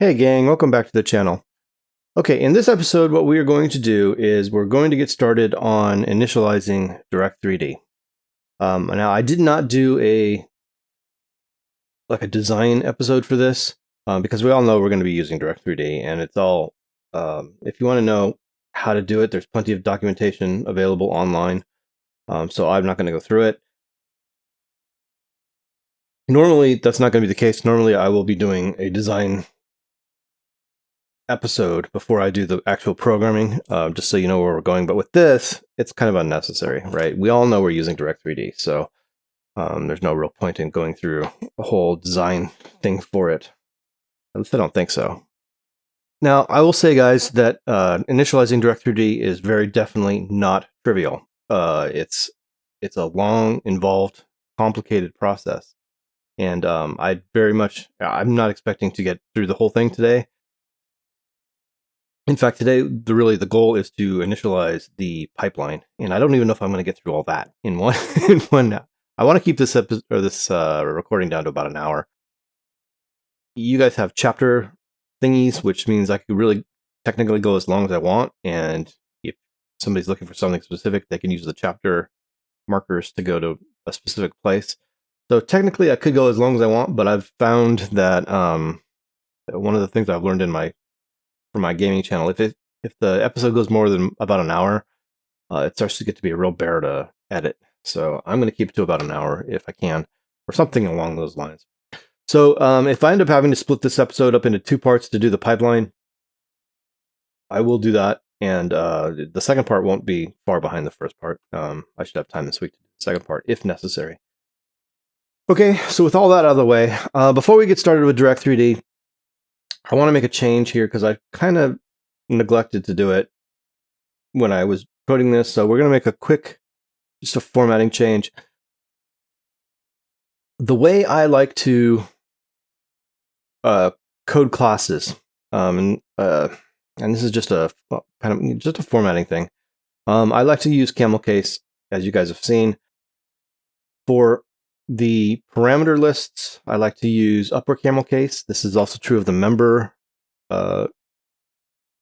Hey gang, welcome back to the channel. Okay, in this episode what we are going to do is we're going to get started on initializing Direct3D. Now I did not do a design episode for this because we all know we're going to be using Direct3D, and it's all, if you want to know how to do it, there's plenty of documentation available online, so I'm not going to go through it. Normally that's not going to be the case. Normally I will be doing a design episode before I do the actual programming, just so you know where we're going. But with this, it's kind of unnecessary, right? We all know we're using Direct3D, so there's no real point in going through a whole design thing for it. At least I don't think so. Now, I will say, guys, that initializing Direct3D is very definitely not trivial. It's a long, involved, complicated process. And I'm not expecting to get through the whole thing today. In fact, today, the goal is to initialize the pipeline, and I don't even know if I'm going to get through all that in one. I want to keep this recording down to about an hour. You guys have chapter thingies, which means I could really technically go as long as I want, and if somebody's looking for something specific, they can use the chapter markers to go to a specific place. So technically, I could go as long as I want, but I've found that one of the things I've learned for my gaming channel, if the episode goes more than about an hour, it starts to get to be a real bear to edit. So I'm going to keep it to about an hour if I can, or something along those lines. So if I end up having to split this episode up into two parts to do the pipeline, I will do that. And the second part won't be far behind the first part. I should have time this week to do the second part if necessary. Okay, so with all that out of the way, before we get started with Direct3D, I want to make a change here because I kind of neglected to do it when I was coding this. So we're going to make a quick, just a formatting change. The way I like to code classes, and this is just a just a formatting thing. I like to use camel case, as you guys have seen. For the parameter lists, I like to use upper camel case. This is also true of the member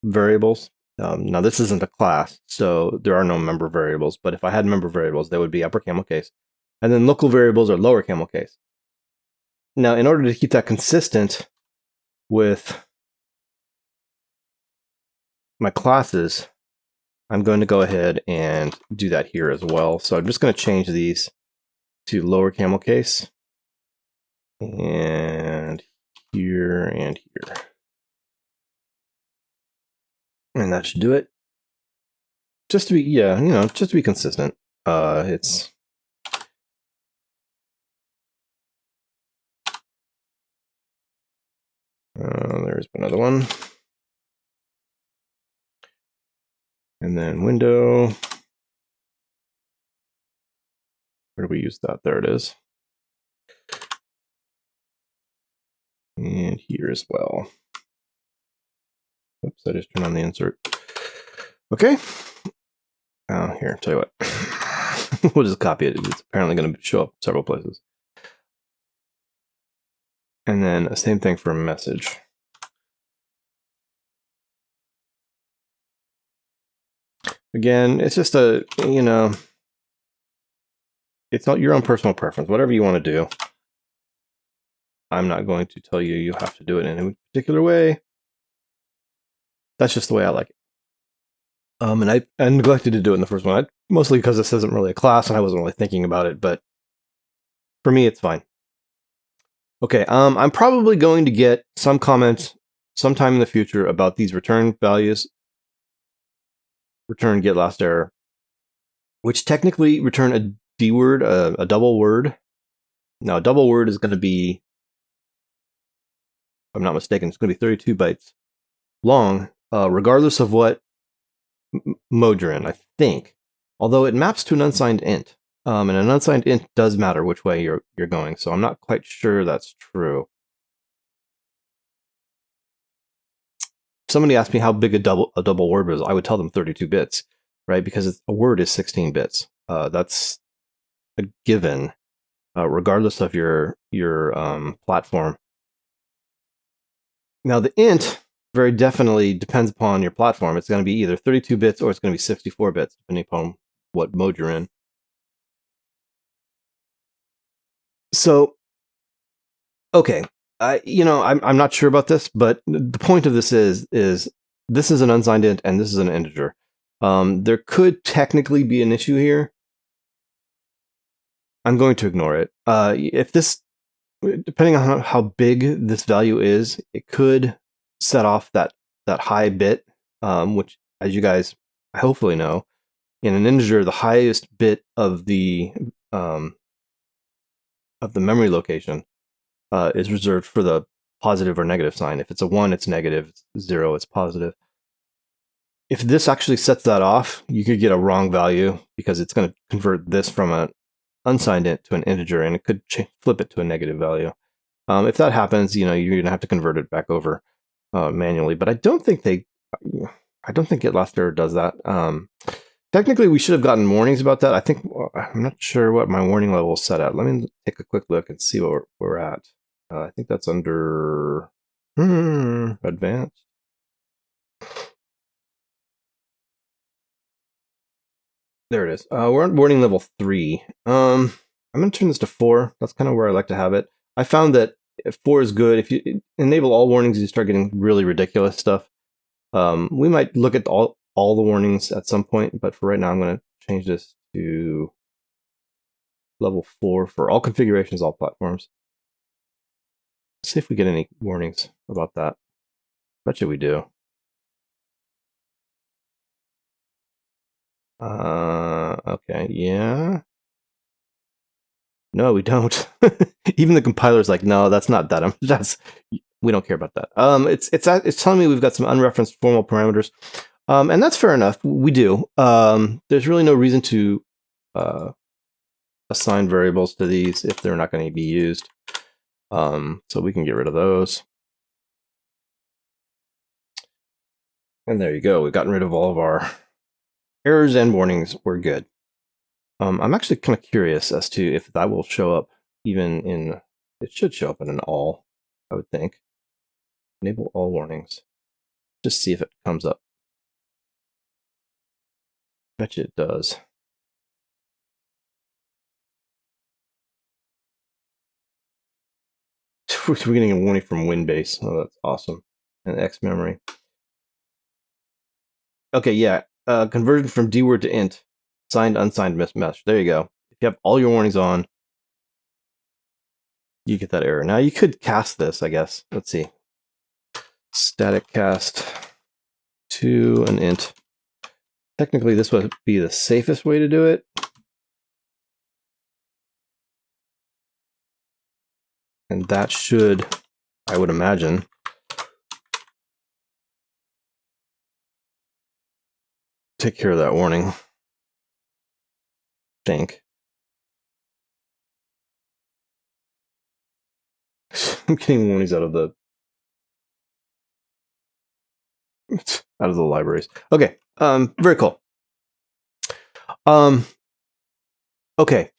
variables. Now this isn't a class, so there are no member variables, but if I had member variables, they would be upper camel case. And then local variables are lower camel case. Now, in order to keep that consistent with my classes, I'm going to go ahead and do that here as well. So I'm just going to change these to lower camel case, and here and here. And that should do it. Just to be, just to be consistent. There's another one. And then window. Where do we use that? There it is. And here as well. Oops, I just turned on the insert. Okay. Here, tell you what. We'll just copy it. It's apparently going to show up several places. And then the same thing for a message. Again, it's just it's not your own personal preference. Whatever you want to do. I'm not going to tell you you have to do it in a particular way. That's just the way I like it. And I neglected to do it in the first one, mostly because this isn't really a class and I wasn't really thinking about it, but for me, it's fine. Okay, I'm probably going to get some comments sometime in the future about these return values. Return get last error, which technically return a D word, a double word. Now, a double word is going to be, if I'm not mistaken, it's going to be 32 bytes long, regardless of what mode you're in, I think. Although it maps to an unsigned int. And an unsigned int does matter which way you're going, so I'm not quite sure that's true. Somebody asked me how big a double word was. I would tell them 32 bits, right? Because a word is 16 bits. That's a given, regardless of your platform. Now the int very definitely depends upon your platform. It's going to be either 32 bits or it's going to be 64 bits, depending upon what mode you're in. So, okay, I'm not sure about this, but the point of this is this is an unsigned int and this is an integer. There could technically be an issue here. I'm going to ignore it. If this, depending on how big this value is, it could set off that high bit, which, as you guys hopefully know, in an integer, the highest bit of the memory location is reserved for the positive or negative sign. If it's a 1, it's negative. If it's 0, it's positive. If this actually sets that off, you could get a wrong value because it's going to convert this from an unsigned int to an integer, and it could flip it to a negative value. If that happens, you're going to have to convert it back over manually. But I don't think GetLastError does that. Technically, we should have gotten warnings about that. I'm not sure what my warning level is set at. Let me take a quick look and see what we're at. I think that's under advanced. There it is. We're on warning level 3. I'm going to turn this to 4. That's kind of where I like to have it. I found that if 4 is good. If you enable all warnings, you start getting really ridiculous stuff. We might look at all the warnings at some point, but for right now, I'm going to change this to level 4 for all configurations, all platforms. Let's see if we get any warnings about that. Bet you we do. Okay, yeah. No, we don't. Even the compiler's like, no, that's not that. We don't care about that. It's telling me we've got some unreferenced formal parameters, and that's fair enough. We do. There's really no reason to assign variables to these if they're not going to be used. So we can get rid of those. And there you go. We've gotten rid of all of our errors and warnings. We're good. I'm actually kind of curious as to if that will show up even in, it should show up in an all, I would think. Enable all warnings. Just see if it comes up. Bet you it does. We're getting a warning from WinBase. Oh, that's awesome. And X memory. Okay, yeah. Conversion from dword to int. Signed, unsigned, mismatch. There you go. If you have all your warnings on, you get that error. Now you could cast this, I guess. Let's see. Static cast to an int. Technically, this would be the safest way to do it. And that should, I would imagine, take care of that warning. I think. I'm getting warnings out of the libraries. Okay. Very cool. Okay.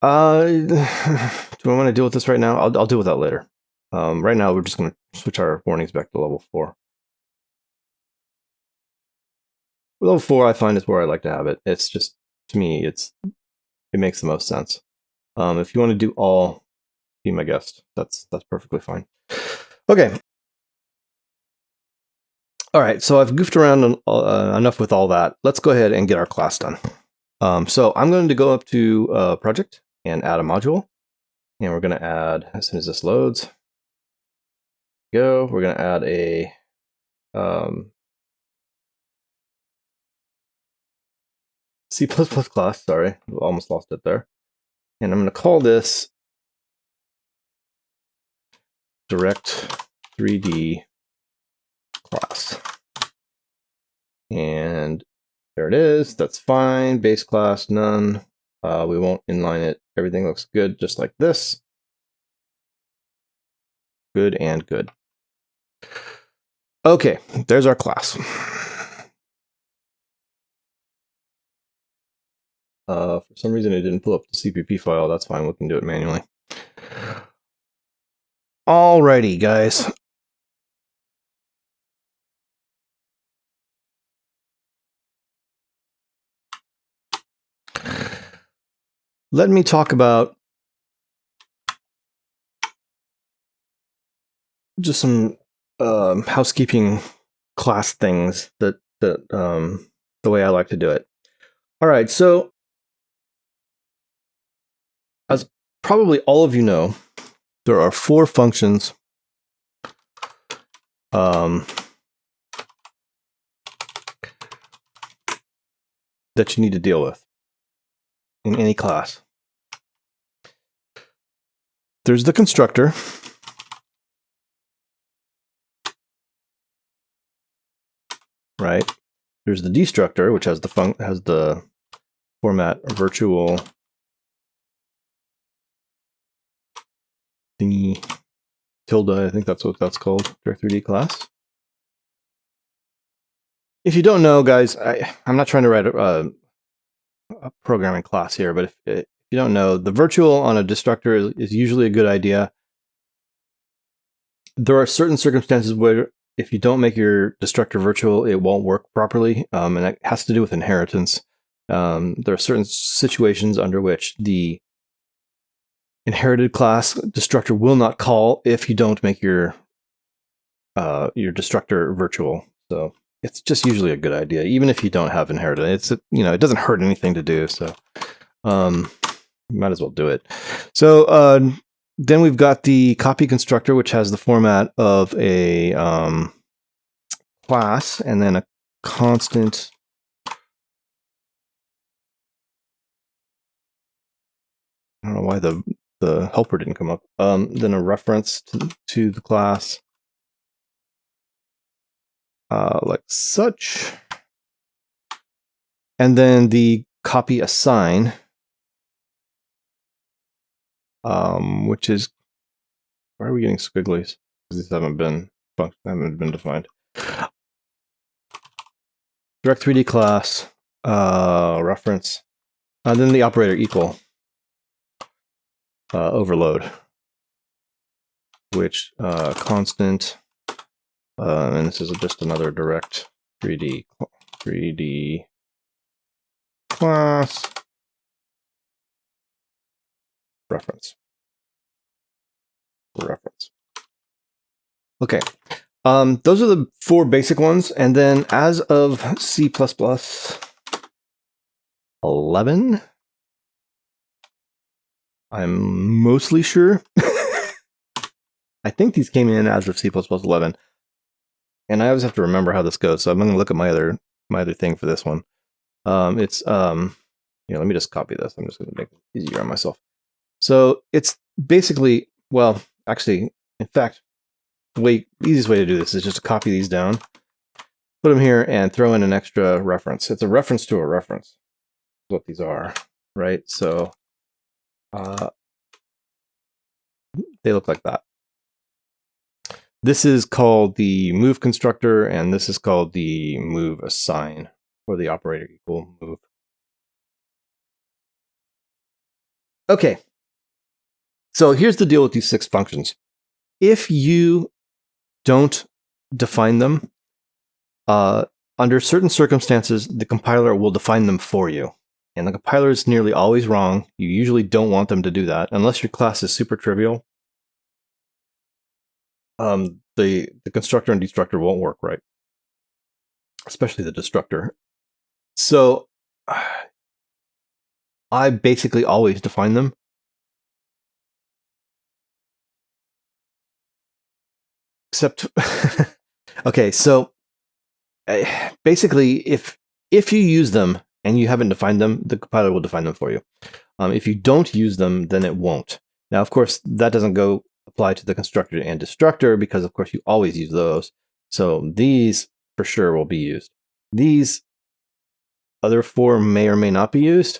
Do I want to deal with this right now? I'll deal with that later. Right now, we're just going to switch our warnings back to level 4. Level 4, I find, is where I like to have it. It's just, to me, it makes the most sense. If you want to do all, be my guest. That's perfectly fine. Okay. All right, so I've goofed around enough with all that. Let's go ahead and get our class done. So I'm going to go up to project and add a module. And we're going to add, as soon as this loads, we're going to add a C++ class. Sorry, almost lost it there. And I'm going to call this Direct3D class. And there it is. That's fine. Base class, none. We won't inline it. Everything looks good, just like this. Good and good. Okay, there's our class. For some reason, it didn't pull up the CPP file. That's fine. We can do it manually. Alrighty, guys. let me talk about just some housekeeping class things that the way I like to do it. All right, so as probably all of you know, there are 4 functions that you need to deal with in any class. There's the constructor, right? There's the destructor, which has the format virtual thingy tilde. I think that's what that's called, Direct3D class. If you don't know, guys, I'm not trying to write a programming class here, but if you don't know, the virtual on a destructor is usually a good idea. There are certain circumstances where if you don't make your destructor virtual, it won't work properly, and that has to do with inheritance. There are certain situations under which the inherited class destructor will not call if you don't make your destructor virtual. So it's just usually a good idea, even if you don't have inherited. It doesn't hurt anything to do. So you might as well do it. So then we've got the copy constructor, which has the format of a class and then a constant. I don't know why the helper didn't come up. Then a reference to the class, like such. And then the copy assign, which is, why are we getting squigglies? Because these haven't been defined. Direct3D class, reference, and then the operator equal overload, which constant, and this is just another Direct3D class reference. Okay, those are the 4 basic ones, and then as of C++ 11, I'm mostly sure. I think these came in as of C++ 11, and I always have to remember how this goes. So I'm going to look at my other thing for this one. Let me just copy this. I'm just going to make it easier on myself. So it's basically, well, actually, in fact, the easiest way to do this is just to copy these down, put them here, and throw in an extra reference. It's a reference to a reference. That's what these are, right? So they look like that. This is called the move constructor, and this is called the move assign, or the operator equal move. Okay, so here's the deal with these 6 functions. If you don't define them, under certain circumstances, the compiler will define them for you. And the compiler is nearly always wrong. You usually don't want them to do that, unless your class is super trivial. The constructor and destructor won't work right, especially the destructor. So I basically always define them. Except, okay, so basically, if you use them and you haven't defined them, the compiler will define them for you. If you don't use them, then it won't. Now, of course, that doesn't apply to the constructor and destructor, because of course you always use those. So these for sure will be used. These other 4 may or may not be used.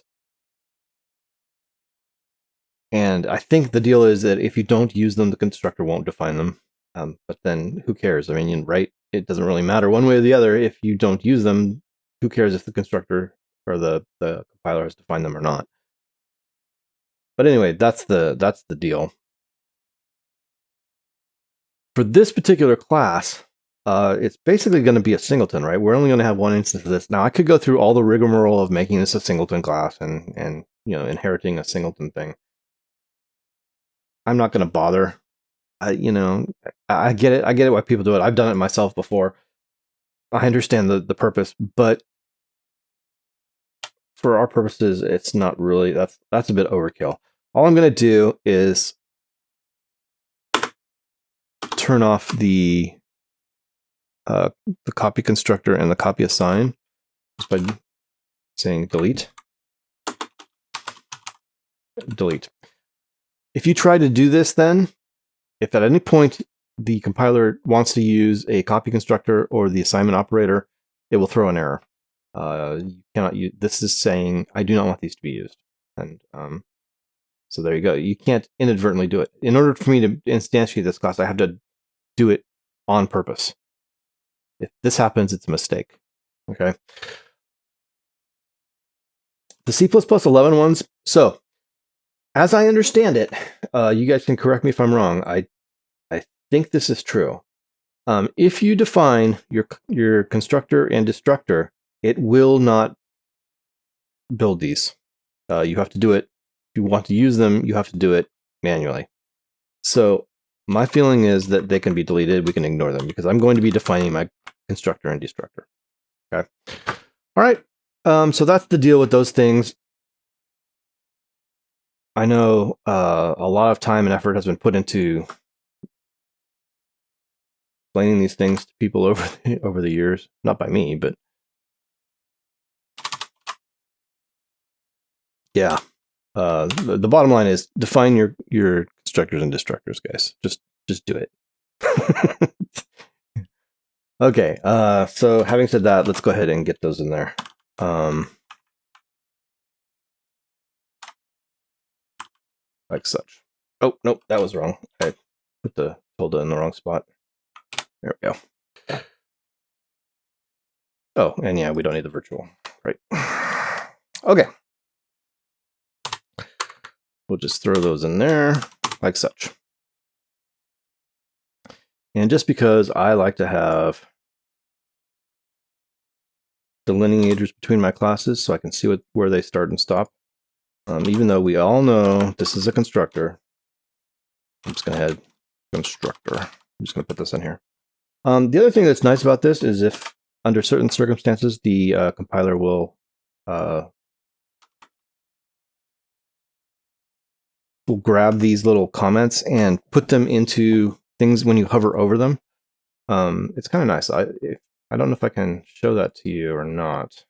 And I think the deal is that if you don't use them, the constructor won't define them. But then who cares? I mean, right? It doesn't really matter one way or the other. If you don't use them, who cares if the constructor or the compiler has defined them or not? But anyway, that's the deal. For this particular class, it's basically going to be a singleton, right? We're only going to have one instance of this. Now, I could go through all the rigmarole of making this a singleton class and inheriting a singleton thing. I'm not going to bother. I get it. I get it why people do it. I've done it myself before. I understand the purpose, but for our purposes, it's not really. That's a bit overkill. All I'm going to do is turn off the copy constructor and the copy assign just by saying delete. Delete. If you try to do this, then if at any point the compiler wants to use a copy constructor or the assignment operator, it will throw an error. You cannot use. This is saying I do not want these to be used, and so there you go. You can't inadvertently do it. In order for me to instantiate this class, I have to do it on purpose. If this happens, it's a mistake. Okay. The C++ 11 ones. So, as I understand it, you guys can correct me if I'm wrong. I think this is true. If you define your constructor and destructor, it will not build these. You have to do it. If you want to use them, you have to do it manually. So my feeling is that they can be deleted. We can ignore them because I'm going to be defining my constructor and destructor. Okay. All right. So that's the deal with those things. I know a lot of time and effort has been put into explaining these things to people over the years. Not by me, but yeah. The bottom line is define your constructors and destructors, guys. Just do it. Okay. So having said that, let's go ahead and get those in there. Like such. Oh, nope, that was wrong. I put the tilde in the wrong spot. There we go. Oh, and yeah, we don't need the virtual. Right. Okay. We'll just throw those in there like such. And just because I like to have delineators between my classes so I can see where they start and stop, even though we all know this is a constructor, I'm just going to add constructor. I'm just going to put this in here. The other thing that's nice about this is if under certain circumstances, the compiler will grab these little comments and put them into things when you hover over them. It's kind of nice. I don't know if I can show that to you or not.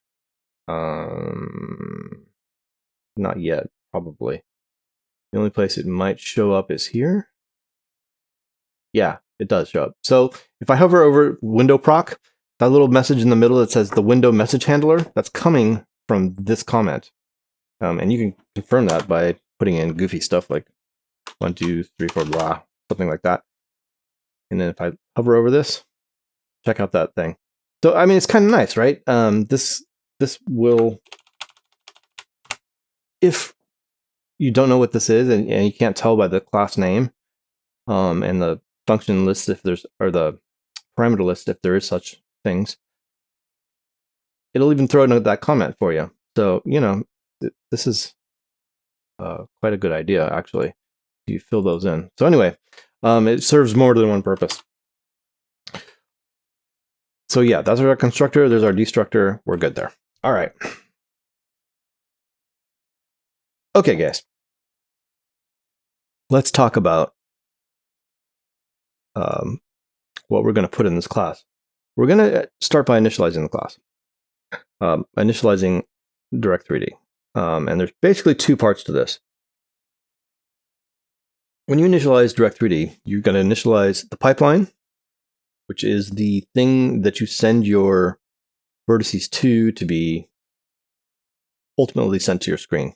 Not yet, probably. The only place it might show up is here. Yeah, it does show up. So if I hover over window proc, that little message in the middle that says the window message handler, that's coming from this comment. And you can confirm that by putting in goofy stuff like 1, 2, 3, 4, blah, something like that. And then if I hover over this, check out that thing. So, I mean, it's kind of nice, right? This will, if you don't know what this is and you can't tell by the class name and the function list if there's, or the parameter list if there is such things, it'll even throw in that comment for you. So, this is quite a good idea, actually. You fill those in. So anyway, it serves more than one purpose. So yeah, that's our constructor. There's our destructor. We're good there. All right. Okay, guys. Let's talk about what we're going to put in this class. We're going to start by initializing the class. Initializing Direct3D. And there's basically two parts to this. When you initialize Direct3D, you're going to initialize the pipeline, which is the thing that you send your vertices to be ultimately sent to your screen.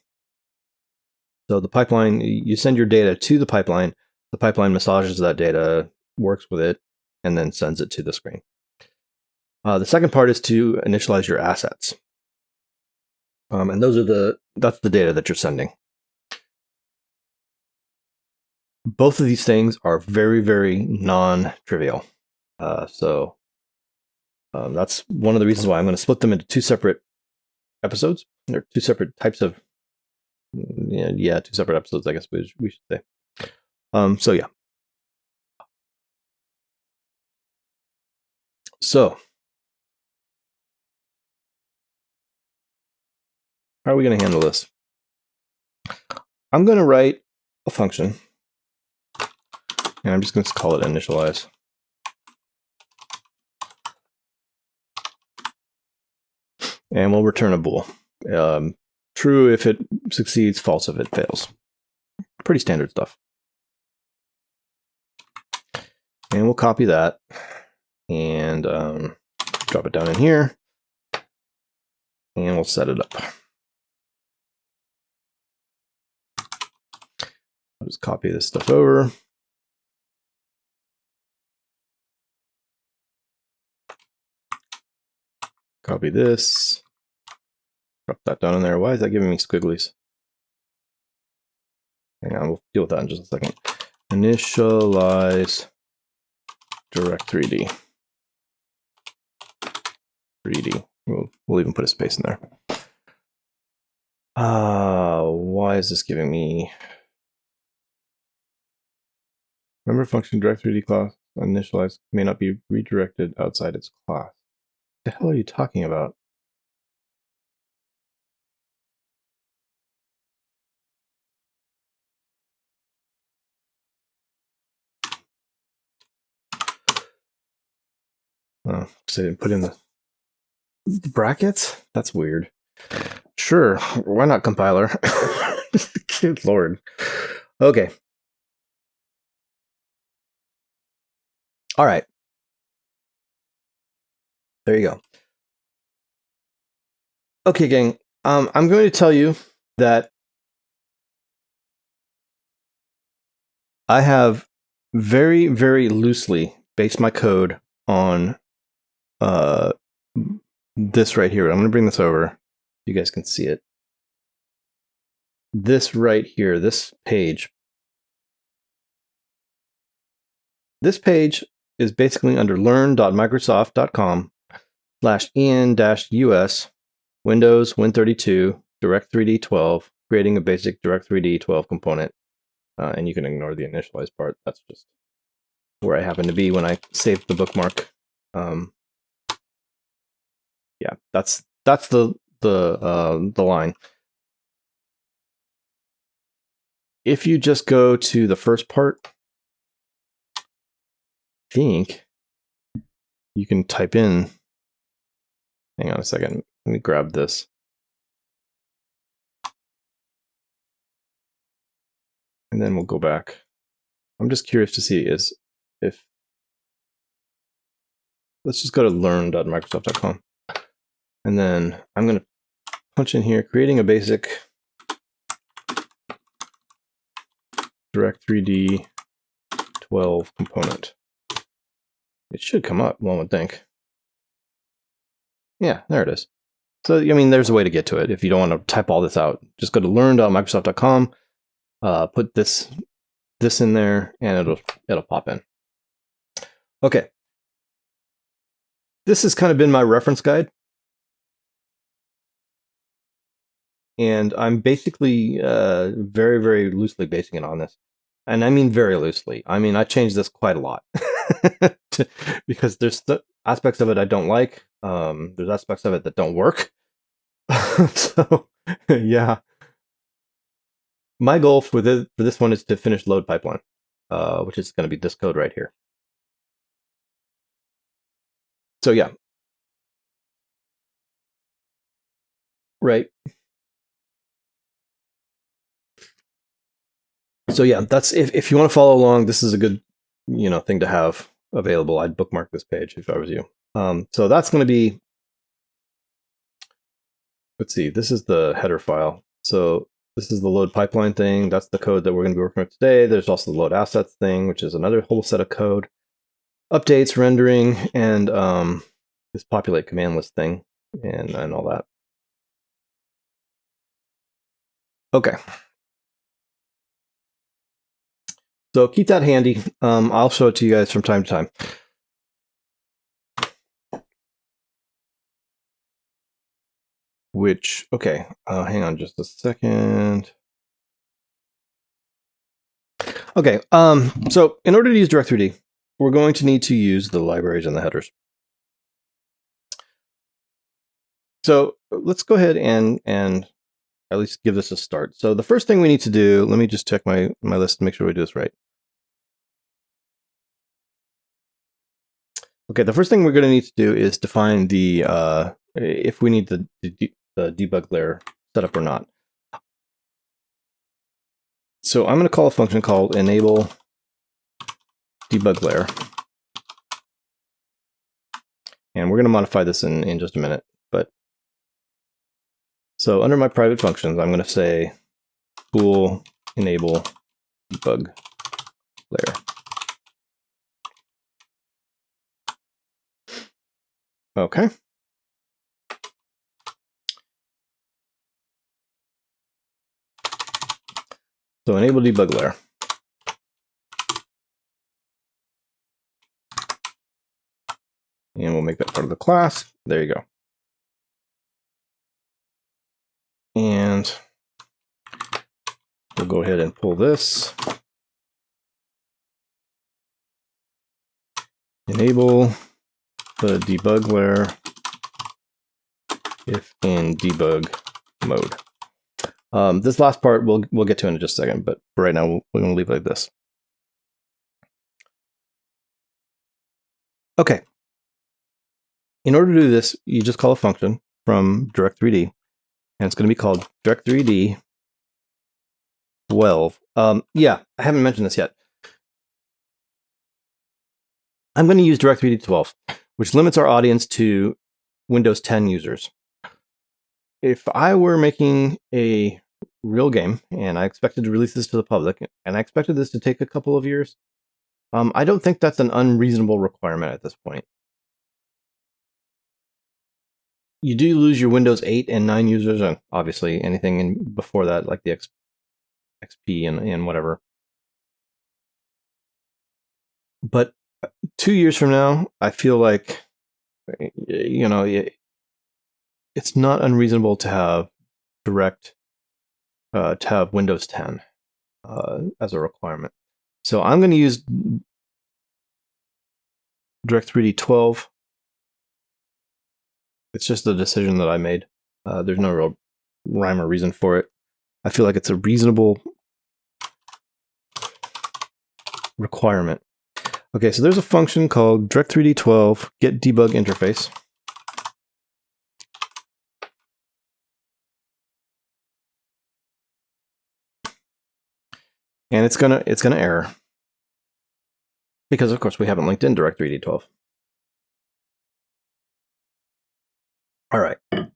So the pipeline, you send your data to the pipeline massages that data, works with it, and then sends it to the screen. The second part is to initialize your assets. And that's the data that you're sending. Both of these things are very, very non-trivial. So That's one of the reasons why I'm going to split them into two separate episodes. They're two separate types of, yeah, two separate episodes, I guess we should say. So yeah. So how are we going to handle this? I'm going to write a function, and I'm just going to call it Initialize. And we'll return a bool. True if it succeeds, false if it fails. Pretty standard stuff. And we'll copy that and drop it down in here. And we'll set it up. I'll just copy this stuff over. Copy this. Drop that down in there. Why is that giving me squigglies? Hang on, we'll deal with that in just a second. Initialize Direct3D. 3D. We'll even put a space in there. Why is this giving me? Remember function Direct3D class initialize may not be redirected outside its class. What the hell are you talking about? Oh, so I didn't put in the brackets? That's weird. Sure, why not, compiler? Good Lord. Okay. All right. There you go. Okay, gang. I'm going to tell you that I have very, very loosely based my code on this right here. I'm going to bring this over. You guys can see it. This right here, this page. This page is basically under learn.microsoft.com/en-us Windows Win32 Direct3D12, creating a basic Direct3D12 component. And you can ignore the initialize part. That's just where I happen to be when I saved the bookmark. Yeah, that's the line. If you just go to the first part, I think you can type in. Hang on a second. Let me grab this. And then we'll go back. I'm just curious to see if let's just go to learn.microsoft.com. And then I'm going to punch in here, creating a basic Direct3D 12 component. It should come up, one would think. Yeah, there it is. So, I mean, there's a way to get to it. If you don't want to type all this out, just go to learn.microsoft.com, put this in there, and it'll pop in. Okay. This has kind of been my reference guide. And I'm basically very, very loosely basing it on this. And I mean very loosely. I mean, I changed this quite a lot. Because there's aspects of it I don't like. There's aspects of it that don't work. So, yeah. My goal for this one is to finish load pipeline, which is going to be this code right here. So, yeah. Right. So, yeah, that's if you want to follow along, this is a good, thing to have available. I'd bookmark this page if I was you. So that's going to be, let's see, this is the header file. So this is the load pipeline thing. That's the code that we're going to be working with today. There's also the load assets thing, which is another whole set of code. Updates, rendering, and this populate command list thing, and all that. Okay. So keep that handy. I'll show it to you guys from time to time. which, okay, hang on just a second. Okay, so in order to use Direct3D, we're going to need to use the libraries and the headers. So let's go ahead and at least give this a start. So the first thing we need to do, let me just check my list to make sure we do this right. Okay, the first thing we're going to need to do is define the if we need the debug layer set up or not. So I'm going to call a function called EnableDebugLayer. And we're going to modify this in just a minute. But so under my private functions, I'm going to say bool enable debug layer. Okay. So enable debug layer. And we'll make that part of the class. There you go. And we'll go ahead and pull this. Enable the debug layer if in debug mode. This last part we'll get to in just a second, but for right now we're going to leave it like this. Okay. In order to do this, you just call a function from Direct3D, and it's going to be called Direct3D12. Yeah, I haven't mentioned this yet. I'm going to use Direct3D12, which limits our audience to Windows 10 users. If I were making a real game and I expected to release this to the public, and I expected this to take a couple of years, I don't think that's an unreasonable requirement at this point. You do lose your Windows 8 and 9 users, and obviously anything before that, like the XP and whatever. But 2 years from now, I feel like, you know, it's not unreasonable to have to have Windows 10 as a requirement. So I'm going to use Direct3D12. It's just a decision that I made. There's no real rhyme or reason for it. I feel like it's a reasonable requirement. Okay, so there's a function called Direct3D12 get debug interface. And it's gonna error. Because of course we haven't linked in Direct3D12. All right. Let's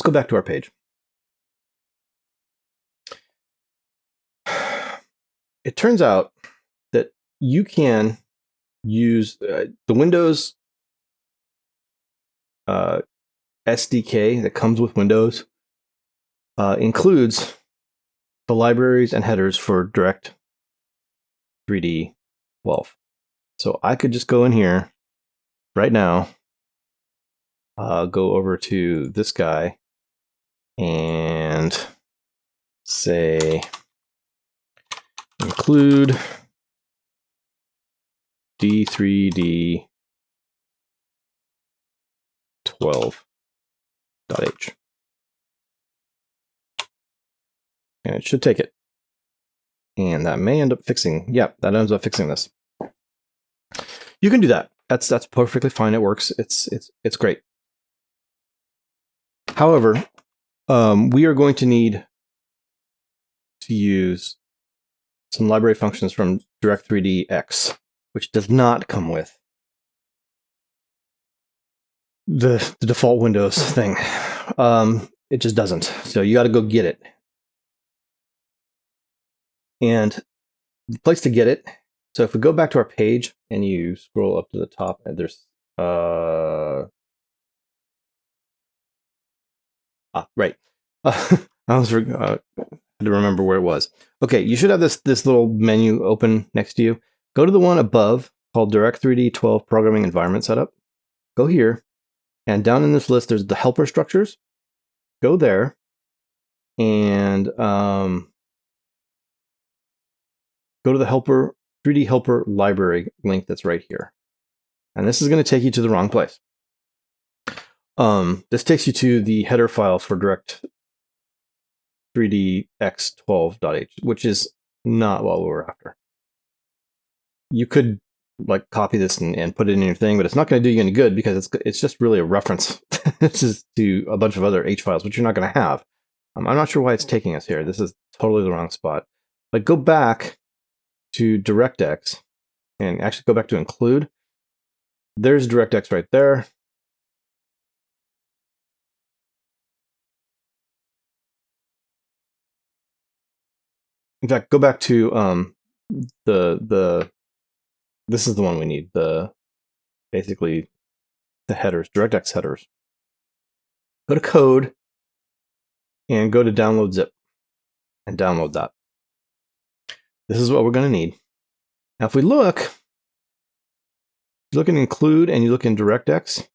go back to our page. It turns out that you can use the Windows SDK that comes with Windows includes the libraries and headers for Direct3D12. So I could just go in here right now, go over to this guy and say include D3D12.h. And it should take it. And that may end up fixing, yeah, that ends up fixing this. You can do that. That's perfectly fine. It works. It's great. However, we are going to need to use some library functions from Direct3DX, which does not come with the default Windows thing. It just doesn't. So you got to go get it. And the place to get it, so if we go back to our page and you scroll up to the top, and there's right. I was had to remember where it was. Okay, you should have this little menu open next to you. Go to the one above called Direct3D12 Programming Environment Setup. Go here And down in this list, there's the helper structures. Go there and go to the helper 3D helper library link that's right here. And this is going to take you to the wrong place. This takes you to the header file for Direct3D12.h, which is not what we're after. You could like copy this and put it in your thing, but it's not going to do you any good because it's just really a reference to a bunch of other H files, which you're not going to have. I'm not sure why it's taking us here. This is totally the wrong spot. But go back to DirectX and actually go back to include. There's DirectX right there. In fact, go back to this is the one we need, basically the headers, DirectX headers. Go to code and go to download zip and download that. This is what we're going to need. Now, if we look in include and you look in DirectX,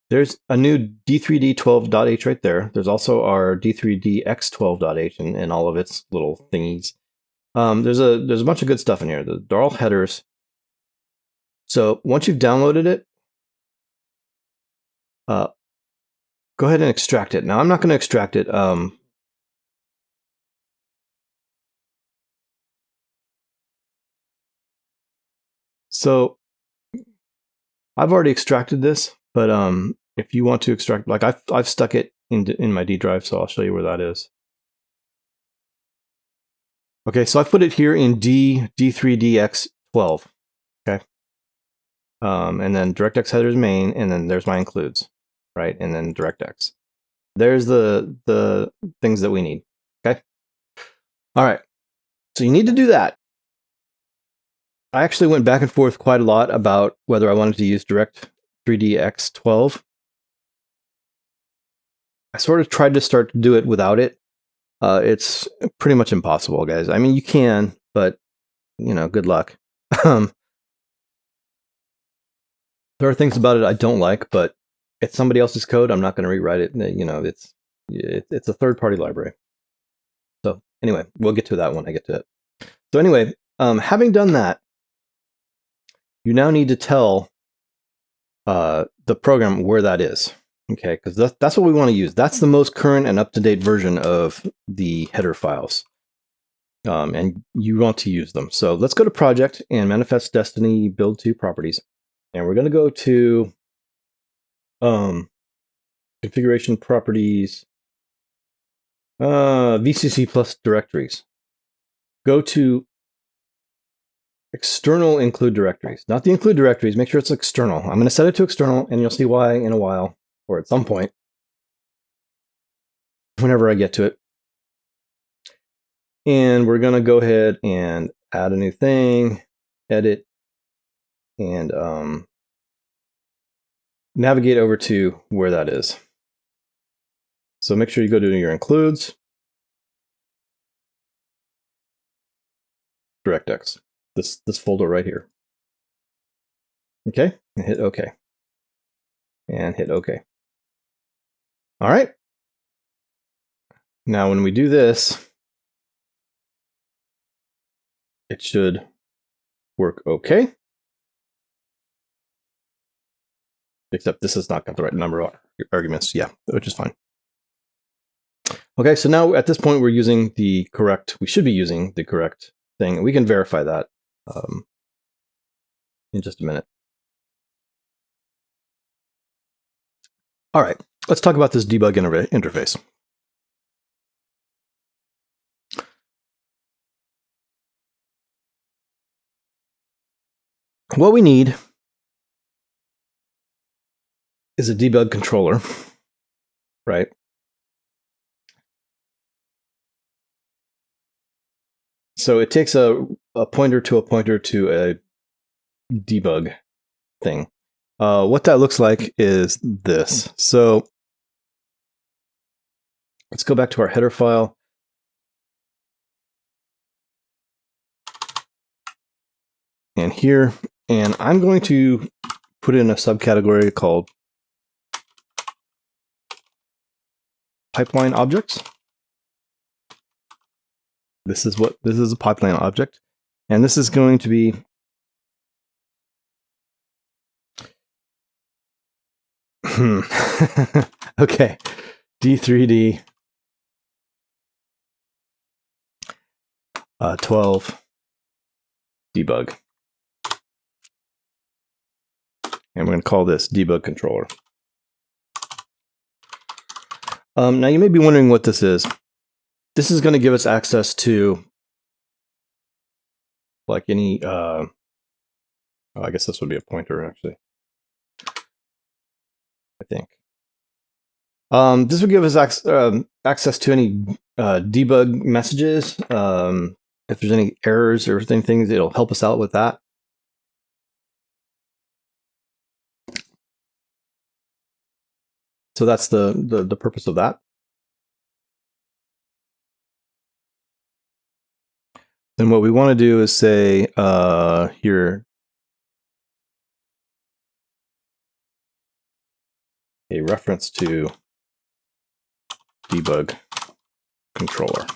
there's a new D3D12.h right there. There's also our D3DX12.h and all of its little thingies. There's a bunch of good stuff in here. They're all headers. So once you've downloaded it, go ahead and extract it. Now I'm not going to extract it. So I've already extracted this, but if you want to extract, like I've stuck it in my D drive, so I'll show you where that is. Okay, so I've put it here in D3DX12. Okay. And then DirectX headers main, and then there's my includes, right? And then DirectX. There's the things that we need. Okay. All right. So you need to do that. I actually went back and forth quite a lot about whether I wanted to use Direct3DX12. I sort of tried to start to do it without it. It's pretty much impossible, guys. I mean, you can, but you know, good luck. There are things about it I don't like, but it's somebody else's code. I'm not going to rewrite it. You know, it's a third-party library. So anyway, we'll get to that when I get to it. So anyway, having done that, you now need to tell the program where that is. Okay, because that's what we want to use. That's the most current and up-to-date version of the header files. And you want to use them. So let's go to Project and Manifest Destiny Build 2 Properties. And we're going to go to Configuration Properties, VCC plus Directories. Go to External Include Directories. Not the Include Directories. Make sure it's external. I'm going to set it to external, and you'll see why in a while, or at some point, whenever I get to it. And we're going to go ahead and add a new thing, edit, and navigate over to where that is. So make sure you go to your includes, DirectX, this folder right here. Okay, and hit OK. And hit OK. All right. Now when we do this, it should work okay. Except this has not got the right number of arguments. Yeah, which is fine. Okay, so now at this point we're using the correct, we should be using the correct thing, and we can verify that in just a minute. All right, let's talk about this debug interface. What we need is a debug controller, right? So it takes a pointer to a debug thing. What that looks like is this. So let's go back to our header file. And here, and I'm going to put in a subcategory called pipeline objects. This is a pipeline object, and this is going to be okay, D3D 12 debug, and we're going to call this DebugController. Now you may be wondering what this is. This is going to give us access to like any, I guess this would be a pointer actually, I think. This would give us access to any debug messages. If there's any errors or things, it'll help us out with that. So that's the purpose of that. Then what we want to do is say here, a reference to DebugController,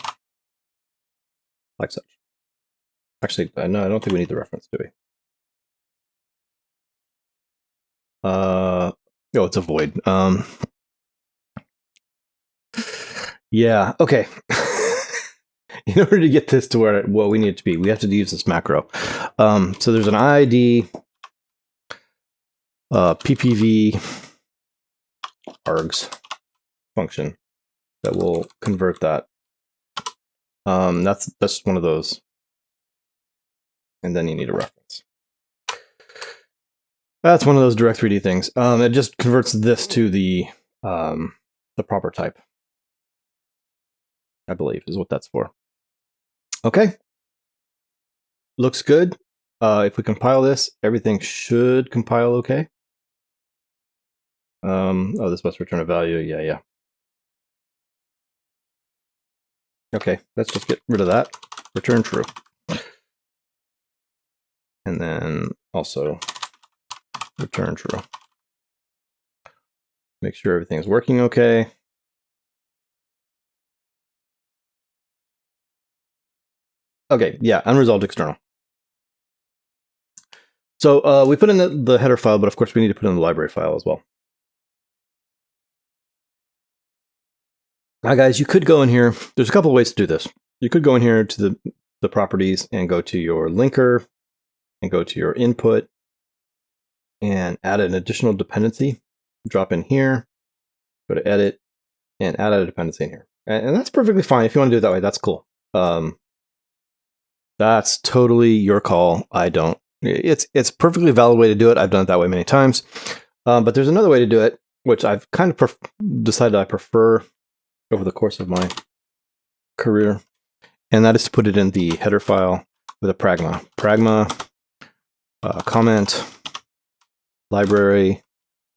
like such. Actually, no, I don't think we need the reference, do we? Oh, it's a void. Yeah, okay. In order to get this to where what we need it to be, we have to use this macro. So there's an ID ppv args function that will convert that. That's one of those. And then you need a reference. That's one of those Direct3D things. It just converts this to the proper type, I believe, is what that's for. Okay. Looks good. If we compile this, everything should compile okay. Oh, this must return a value. Yeah. Okay, let's just get rid of that. Return true. And then also return true. Make sure everything's working okay. Okay, yeah, unresolved external. So we put in the header file, but of course we need to put in the library file as well. Now guys, you could go in here. There's a couple of ways to do this. You could go in here to the properties and go to your linker and go to your input and add an additional dependency. Drop in here, go to edit, and add a dependency in here. And that's perfectly fine. If you want to do it that way, that's cool. That's totally your call. I don't. It's perfectly valid way to do it. I've done it that way many times. But there's another way to do it, which I've kind of decided I prefer over the course of my career. And that is to put it in the header file with a pragma. Pragma comment library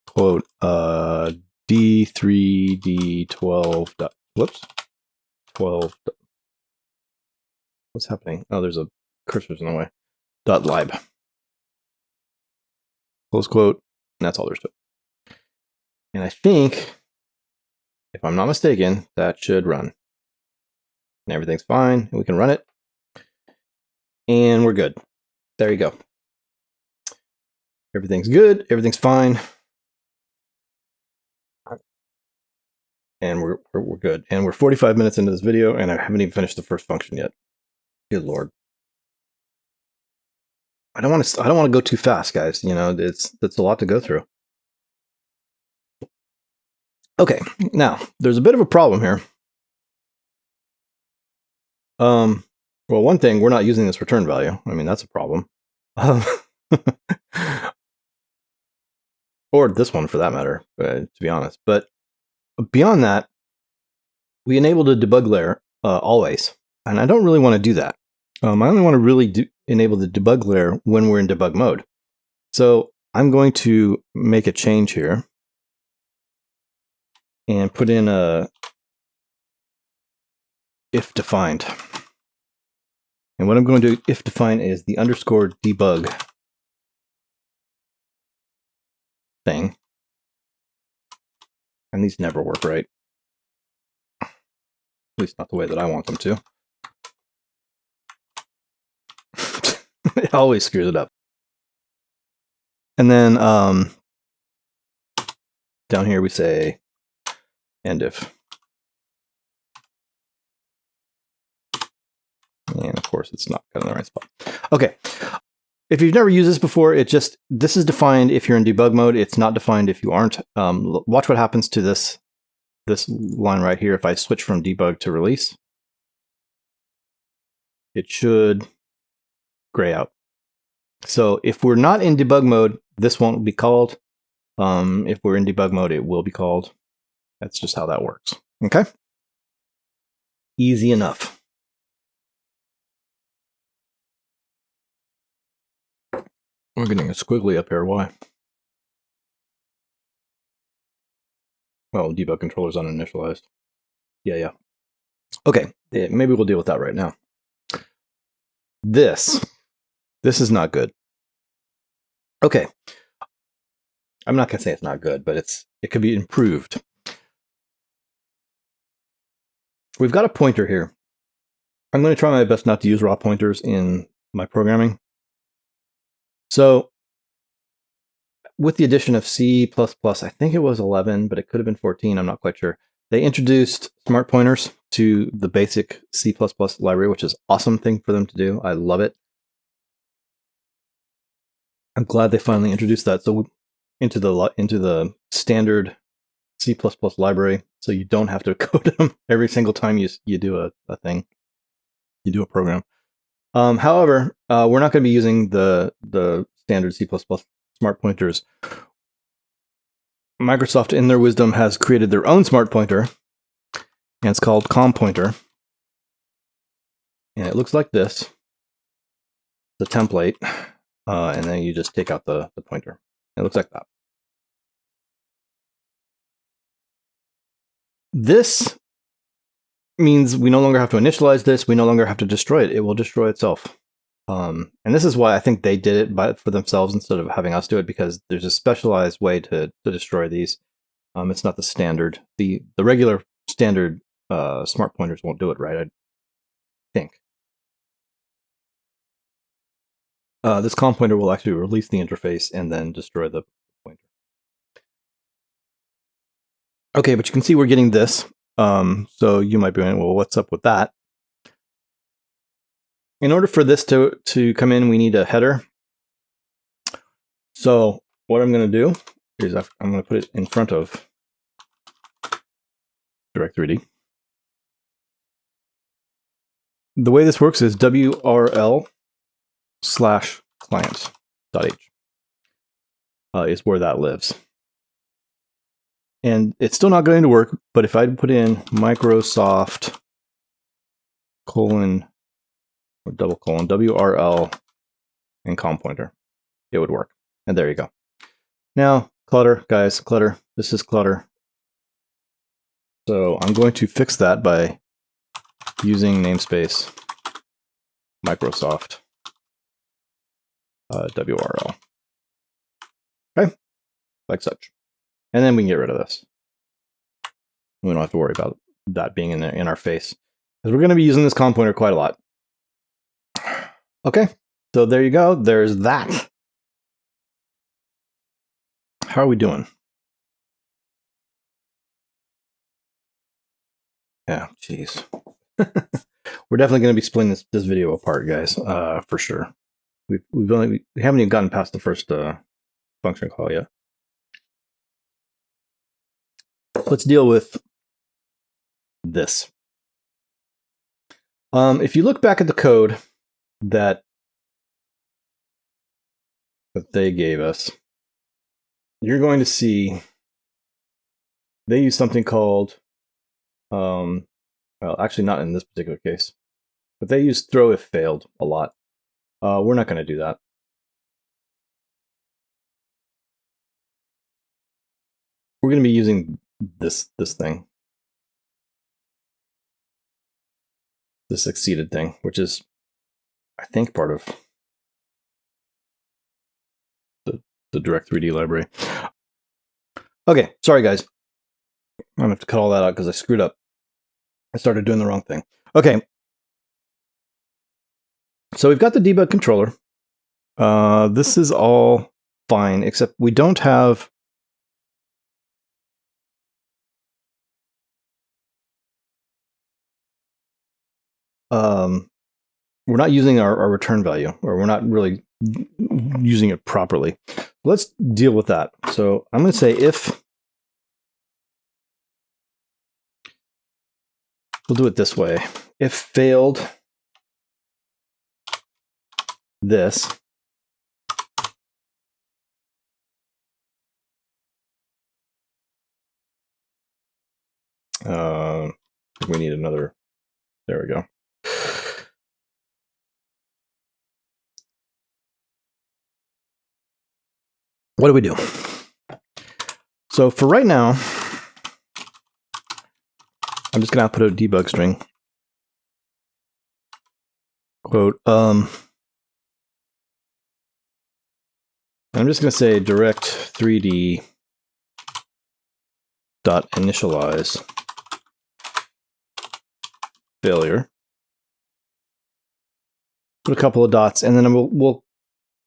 quote D3D12 whoops 12. What's happening? Oh, there's a cursor's in the way. .lib. Close quote. And that's all there's to it. And I think, if I'm not mistaken, that should run. And everything's fine. And we can run it. And we're good. There you go. Everything's good. Everything's fine. And we're good. And we're 45 minutes into this video, and I haven't even finished the first function yet. Good Lord. I don't want to go too fast, guys. You know, that's a lot to go through. Okay, now there's a bit of a problem here. Well, one thing, we're not using this return value. I mean, that's a problem. Or this one for that matter, to be honest. But beyond that, we enabled a debug layer always, and I don't really want to do that. I only want to really enable the debug layer when we're in debug mode. So I'm going to make a change here and put in a if defined. And what I'm going to if define is the underscore debug. thing. And these never work right. At least not the way that I want them to. It always screws it up. And then down here we say end if. And of course it's not got in the right spot. Okay. If you've never used this before, this is defined if you're in debug mode. It's not defined if you aren't. Watch what happens to this line right here. If I switch from debug to release, it should gray out. So if we're not in debug mode, this won't be called. If we're in debug mode, it will be called. That's just how that works. Okay? Easy enough. We're getting a squiggly up here. Why? Oh, DebugController is uninitialized. Yeah. Okay, maybe we'll deal with that right now. This is not good. Okay. I'm not going to say it's not good, but it could be improved. We've got a pointer here. I'm going to try my best not to use raw pointers in my programming. So with the addition of C++, I think it was 11, but it could have been 14. I'm not quite sure. They introduced smart pointers to the basic C++ library, which is an awesome thing for them to do. I love it. I'm glad they finally introduced that into the standard C++ library, so you don't have to code them every single time you do a thing. You do a program. However, we're not going to be using the standard C++ smart pointers. Microsoft, in their wisdom, has created their own smart pointer, and it's called ComPtr. And it looks like this, the template, and then you just take out the pointer. It looks like that. This means we no longer have to initialize this. We no longer have to destroy it. It will destroy itself. And this is why I think they did it for themselves instead of having us do it, because there's a specialized way to destroy these. It's not the standard. The regular standard smart pointers won't do it right, I think. This COM pointer will actually release the interface and then destroy the pointer. Okay, but you can see we're getting this. So you might be wondering, well, what's up with that? In order for this to come in, we need a header. So what I'm going to do is I'm going to put it in front of Direct3D. The way this works is wrl/client.h is where that lives. And it's still not going to work, but if I put in Microsoft : or : WRL and ComPtr, it would work. And there you go. Now, clutter, guys, clutter. This is clutter. So I'm going to fix that by using namespace Microsoft WRL. Okay, like such. And then we can get rid of this. We don't have to worry about that being in our face, because we're going to be using this COM pointer quite a lot. Okay, so there you go. There's that. How are we doing? Yeah, jeez. We're definitely going to be splitting this video apart, guys, for sure. We haven't even gotten past the first function call yet. Let's deal with this. If you look back at the code that they gave us, you're going to see they use something called, well, actually not in this particular case, but they use throw if failed a lot. We're not going to do that. We're going to be using this thing, this succeeded thing, which is, I think, part of the Direct3D library. Okay, sorry guys. I'm gonna have to cut all that out because I screwed up. I started doing the wrong thing. Okay. So we've got the debug controller. This is all fine, except we don't have we're not using our return value, or we're not really using it properly. Let's deal with that. So I'm going to say if, we'll do it this way. If failed this, we need another, there we go. What do we do? So for right now, I'm just going to put a debug string. Quote, I'm just going to say Direct3D .initialize failure. Put a couple of dots, and then we'll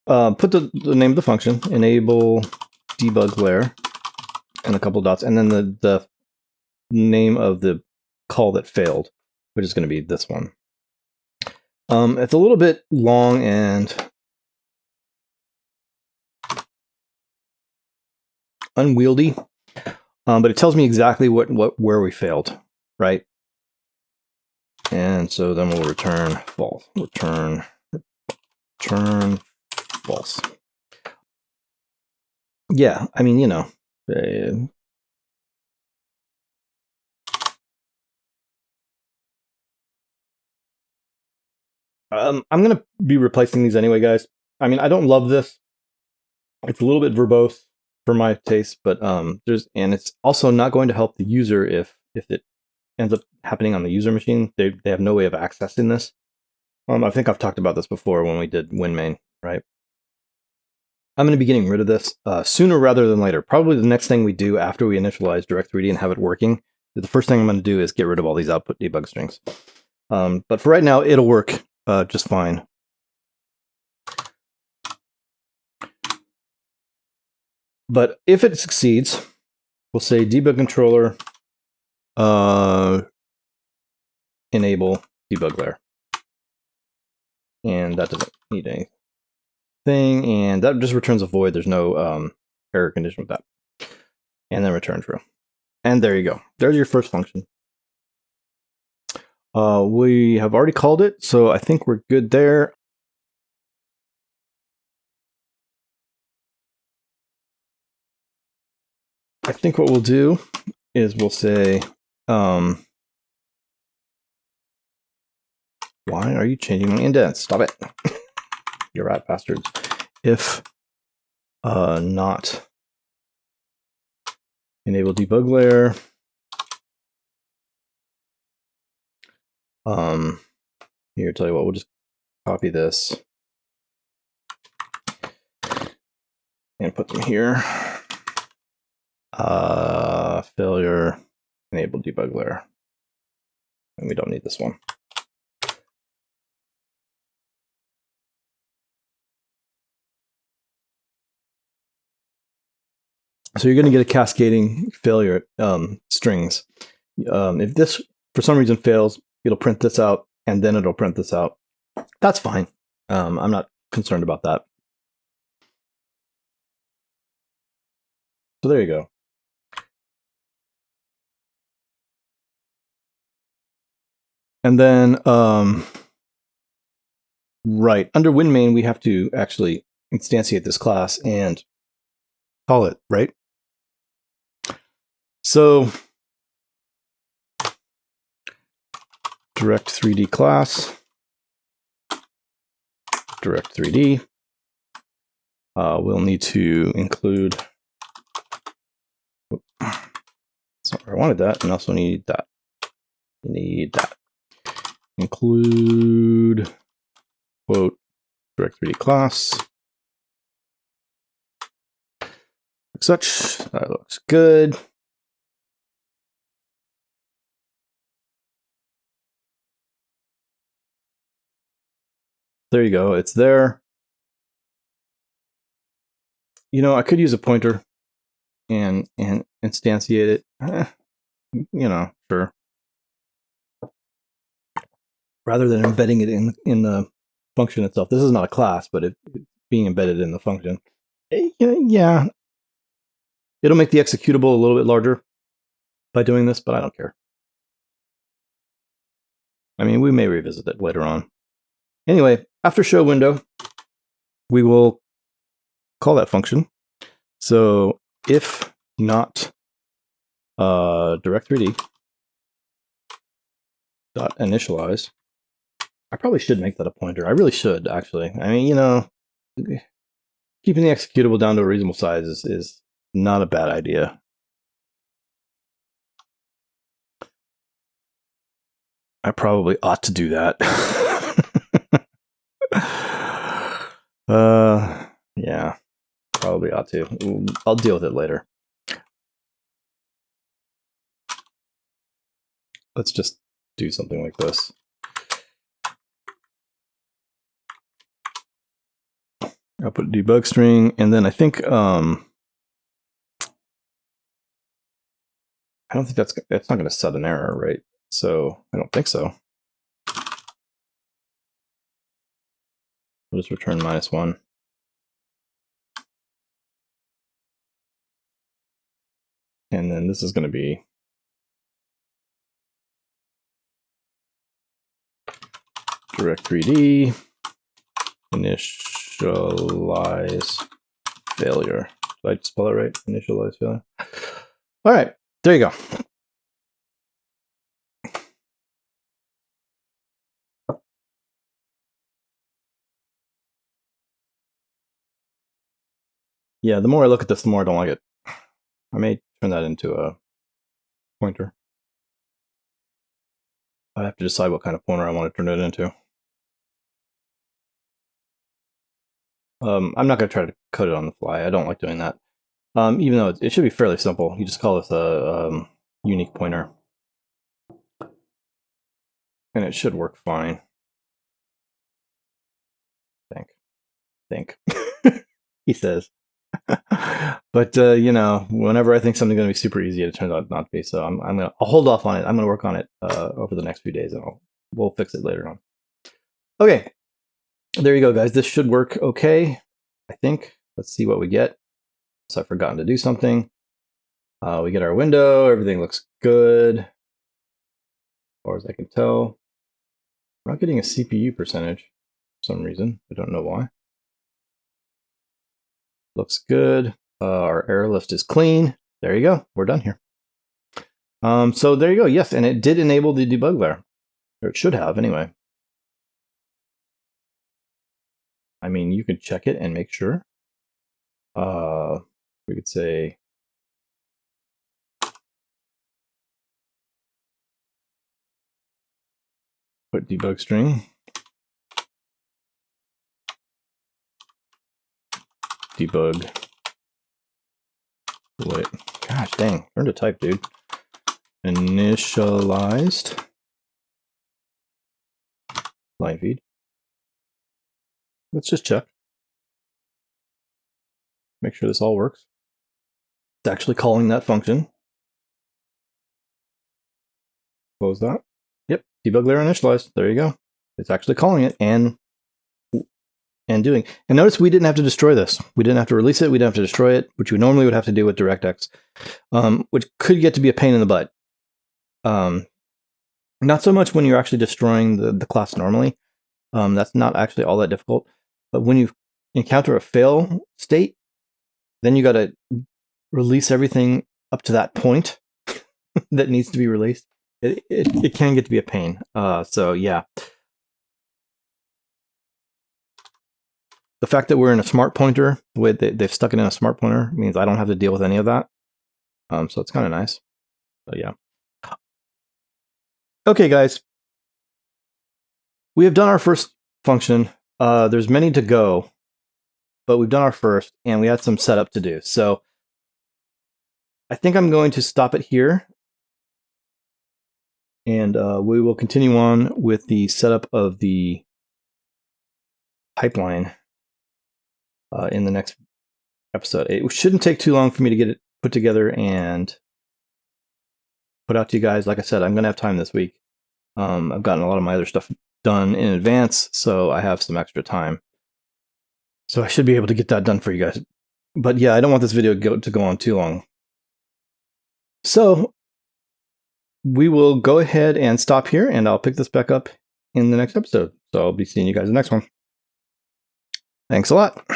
put the name of the function, EnableDebugLayer, and a couple of dots, and then the name of the call that failed, which is going to be this one. It's a little bit long and unwieldy, but it tells me exactly where we failed, right? And so then we'll return false. Return false. Yeah, I mean, you know. I'm going to be replacing these anyway, guys. I mean, I don't love this. It's a little bit verbose for my taste, but and it's also not going to help the user if it ends up happening on the user machine. They have no way of accessing this. I think I've talked about this before when we did WinMain, right? I'm going to be getting rid of this sooner rather than later. Probably the next thing we do after we initialize Direct3D and have it working, the first thing I'm going to do is get rid of all these output debug strings. But for right now, it'll work just fine. But if it succeeds, we'll say DebugController enable DebugLayer. And that doesn't need anything. And that just returns a void. There's no error condition with that. And then return true. And there you go. There's your first function. We have already called it, so I think we're good there. I think what we'll do is we'll say, why are you changing my indents? Stop it. You rat bastards. If not enable debug layer, here, tell you what, we'll just copy this and put them here. Failure, enable debug layer. And we don't need this one. So you're going to get a cascading failure strings. If this, for some reason, fails, it'll print this out, and then it'll print this out. That's fine. I'm not concerned about that. So there you go. And then, right, under WinMain, we have to actually instantiate this class and call it, right? So Direct3D class, Direct3D. We'll need to include, sorry, I wanted that, and also need that. Need that. Include, quote, Direct3D class. like such. That looks good. There you go. It's there. You know, I could use a pointer and instantiate it. You know, sure. Rather than embedding it in the function itself. This is not a class, but it's being embedded in the function. Yeah, it'll make the executable a little bit larger by doing this, but I don't care. I mean, we may revisit it later on. Anyway, after show window, we will call that function. So if not Direct3D dot initialize. I probably should make that a pointer. I really should, actually. I mean, you know, keeping the executable down to a reasonable size is not a bad idea. I probably ought to do that. Yeah, probably ought to. I'll deal with it later. Let's just do something like this. I'll put debug string, and then I think I don't think that's not going to set an error, right? So I don't think so. We'll just return -1. And then this is going to be Direct3D initialize failure. Did I spell it right? Initialize failure. All right, there you go. Yeah, the more I look at this, the more I don't like it. I may turn that into a pointer. I have to decide what kind of pointer I want to turn it into. I'm not going to try to code it on the fly. I don't like doing that. Even though it should be fairly simple. You just call this a unique pointer. And it should work fine. Think. He says. But you know, whenever I think something's going to be super easy, it turns out not to be. So I'll hold off on it. I'm going to work on it over the next few days, and we'll fix it later on. Okay, there you go, guys. This should work okay, I think. Let's see what we get. So I've forgotten to do something. We get our window. Everything looks good, as far as I can tell. We're not getting a CPU percentage for some reason. I don't know why. Looks good. Our error list is clean. There you go. We're done here. So there you go. Yes, and it did enable the debug layer. Or it should have, anyway. I mean, you could check it and make sure. We could say put debug string. Debug. Wait. Gosh dang. Learn to type, dude. Initialized. Line feed. Let's just check. Make sure this all works. It's actually calling that function. Close that. Yep. Debug layer initialized. There you go. It's actually calling it and doing. And notice we didn't have to destroy this. We didn't have to release it. We didn't have to destroy it, which we normally would have to do with DirectX, which could get to be a pain in the butt. Not so much when you're actually destroying the class normally. That's not actually all that difficult. But when you encounter a fail state, then you got to release everything up to that point that needs to be released. It can get to be a pain. So yeah. The fact that we're in a smart pointer, the way they've stuck it in a smart pointer, means I don't have to deal with any of that. So it's kind of nice. So yeah. Okay, guys. We have done our first function. There's many to go, but we've done our first, and we had some setup to do. So I think I'm going to stop it here. And we will continue on with the setup of the pipeline in the next episode. It shouldn't take too long for me to get it put together and put out to you guys. Like I said, I'm going to have time this week. I've gotten a lot of my other stuff done in advance, so I have some extra time. So I should be able to get that done for you guys. But yeah, I don't want this video to go on too long. So we will go ahead and stop here, and I'll pick this back up in the next episode. So I'll be seeing you guys in the next one. Thanks a lot.